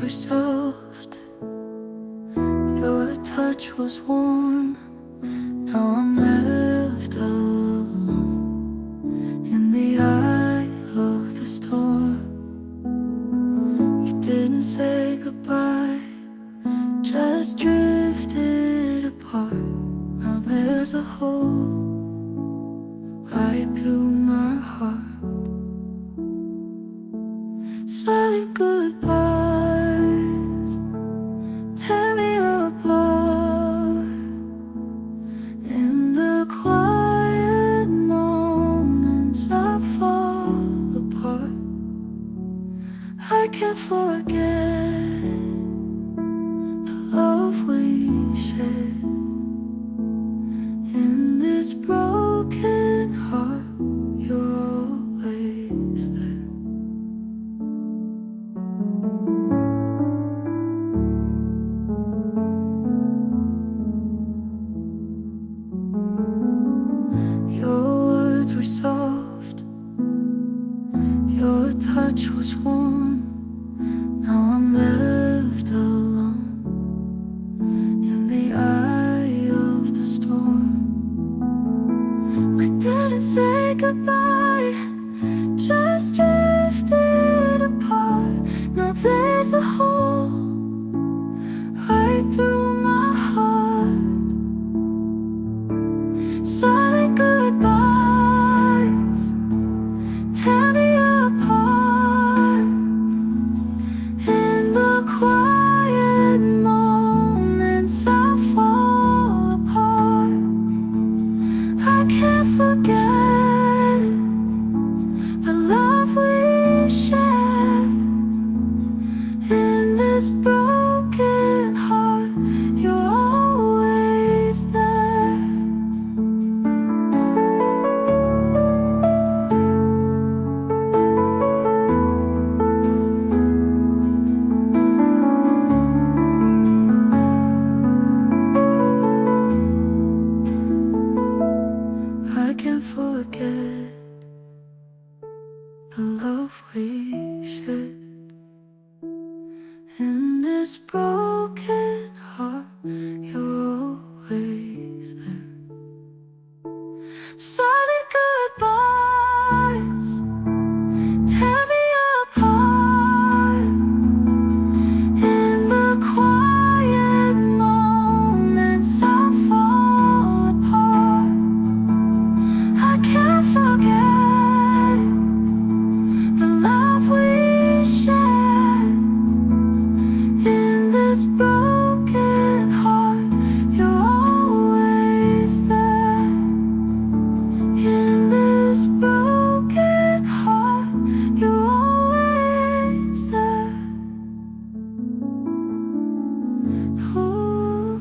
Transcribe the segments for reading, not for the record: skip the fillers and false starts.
were soft, your touch was warm. Now I'm left alone in the eye of the storm. You didn't say goodbye, just drifted apart. Now there's a hole right through my heart. Silent goodbyes tear me apart. In the quiet moments I fall apart. I can't forget the love we shared. In this broken heart, you're always there. Your words were soft, your touch was warm. Now I'm left alone in the eye of the storm. We didn't say goodbye, just drifted apart. Now there's a hole right through my heart. Silent goodbyes tear me apart. In the quiet moments I fall apart. I can't forget the love we shared. In this broken heart, you're always there. I can't forget the love we shared. In this broken heart, you're always there. Silent goodbyes tear me apart. In the quiet moments I fall apart. I can't forget the love we shared. In this broken heart, you're always there. In this broken heart, you're always there. Ooh.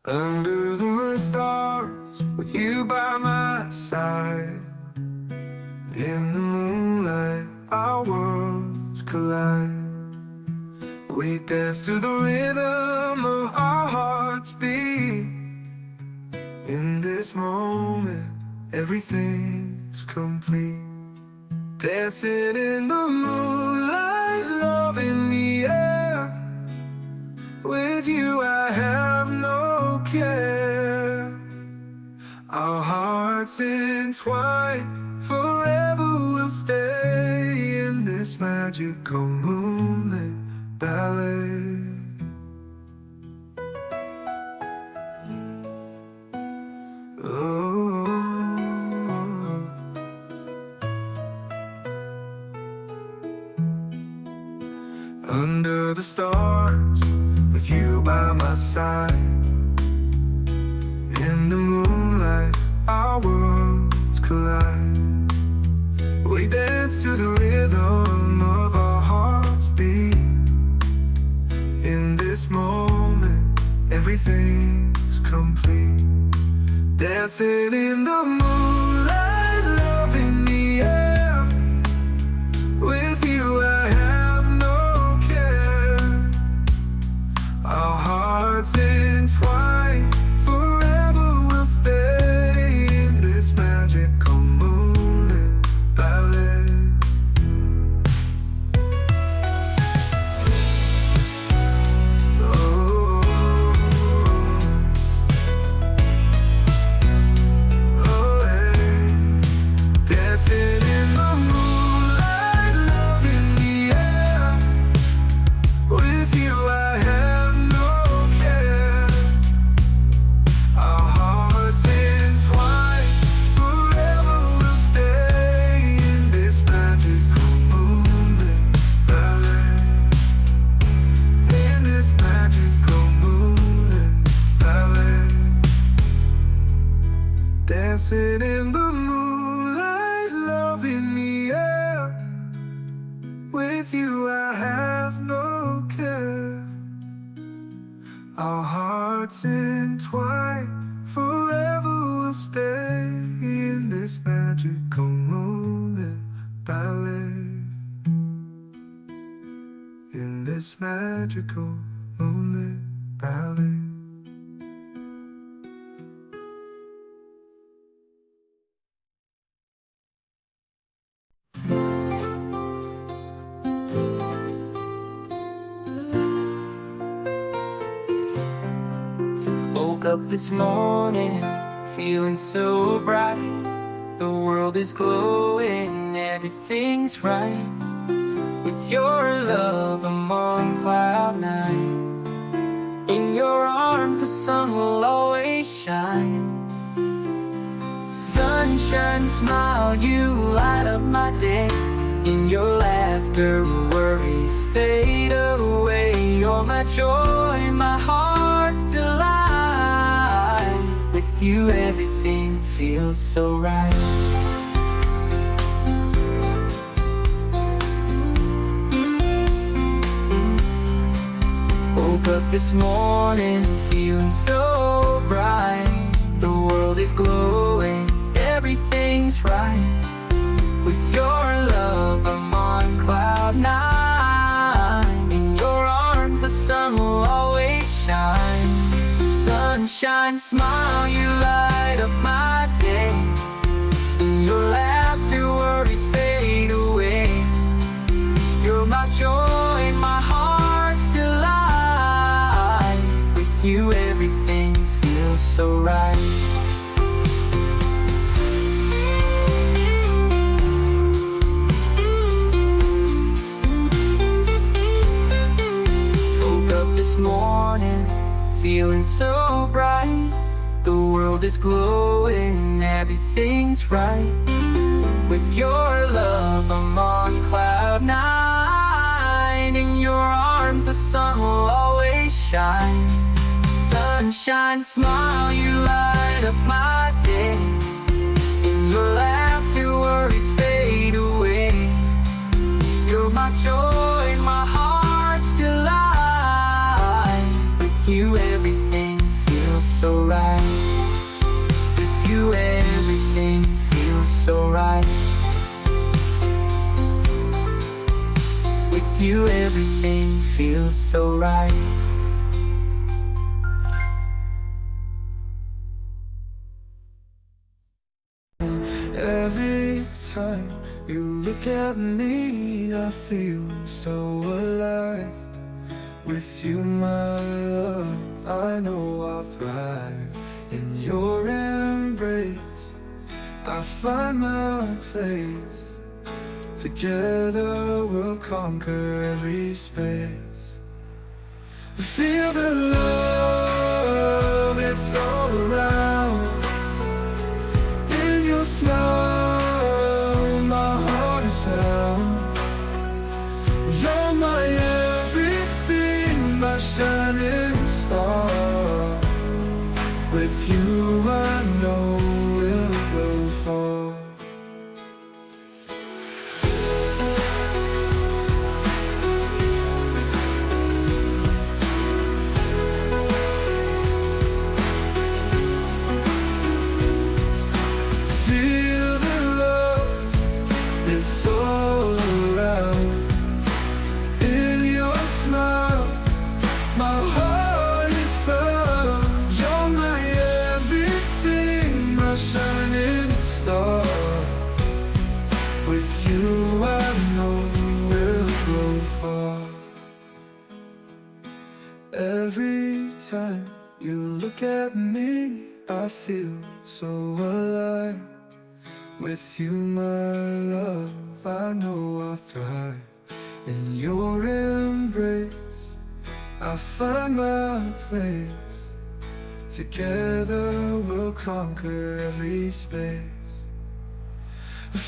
Under the stars, with you by my side. In the moonlight, our worlds collide. We dance to the rhythm of our hearts beat. In this moment, everything's complete. Dancing in the moonlight, love in the air. With you I have no care. Our hearts entwined, forever we'll stay in this magical moonlit ballet. Oh, under the stars, with you by my side. In the moonlight, our worlds collide. We dance dance to the rhythm of our hearts beat. In this moment, everything's complete. Dancing in the moonlight, love in the air. With you I have no care. Our hearts entwined, forever we'll stay in this magical moonlit ballet. Dancing in the moonlight, love in the air. With you I have no care. Our hearts entwined, forever we'll stay in this magical moonlit ballet. In this magical moonlit ballet. Dancing in the moonlight, love in the air. With you I have no care. Our hearts entwined, forever we'll stay in this magical moonlit ballet. In this magical moonlit ballet. Woke up this morning, feeling so bright. The world is glowing, everything's right. With your love, I'm on cloud nine. In your arms, the sun will always shine. Sunshine, smile, you light up my day. In your laughter, worries fade away. You're my joy, my heart's delight. With you, everything feels so right. Woke up this morning, feeling so bright. The world is glowing, everything's right. With your love, I'm on cloud nine. In your arms, the sun will always shine. Sunshine, smile, you light up my day. In your laughter, worries fade away. You're my joy, my heart's delight. With you, everything feels so right. This morning, feeling so bright. The world is glowing, everything's right. With your love, I'm on cloud nine. In your arms, the sun will always shine. Sunshine, smile, you light up my day. In your laughter, worries fade away. You're my joy, my heart's delight. With you, everything feels so right. With you, everything feels so right. With you, everything feels so right. Every time you look at me, I feel so alive. With you, my love, I know I'll thrive. In your embrace, I find my place. Together we'll conquer every space. Feel the love, it's all around. In your smile, my heart is found. You're my everything, my shining star. With you I know we'll go far. With you I know we'll go far. Every time you look at me, I feel so alive. With you, my love, I know I'll thrive. In your embrace, I find my place. Together we'll conquer every space.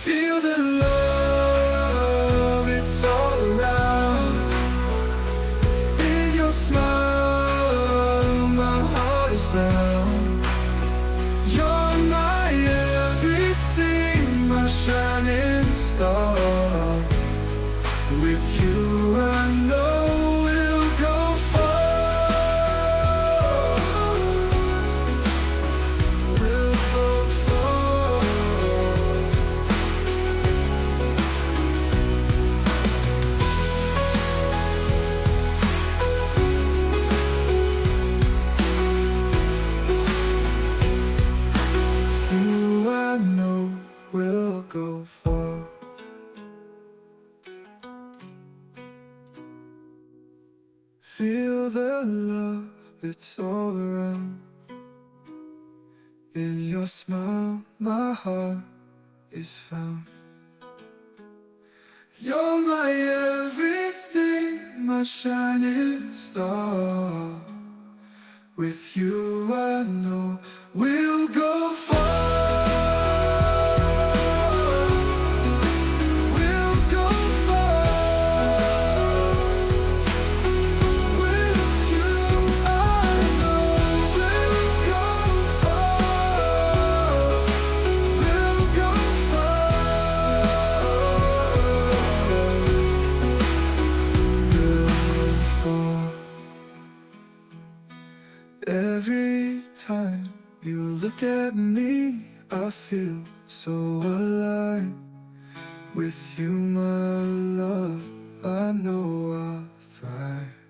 Feel the love, it's all around. In your smile, my heart is found. You're my everything, my shining star. With you I know we'll go far. We'll go far. You I know we'll go far. Feel the love, it's all around. In your smile, my heart is found. You're my everything, my shining star. With you I know we'll go far. We'll go far. With you I know we'll go far. We'll go far. We'll go far. Every time you look at me, I feel so alive. With you, my love, I know I'll thrive.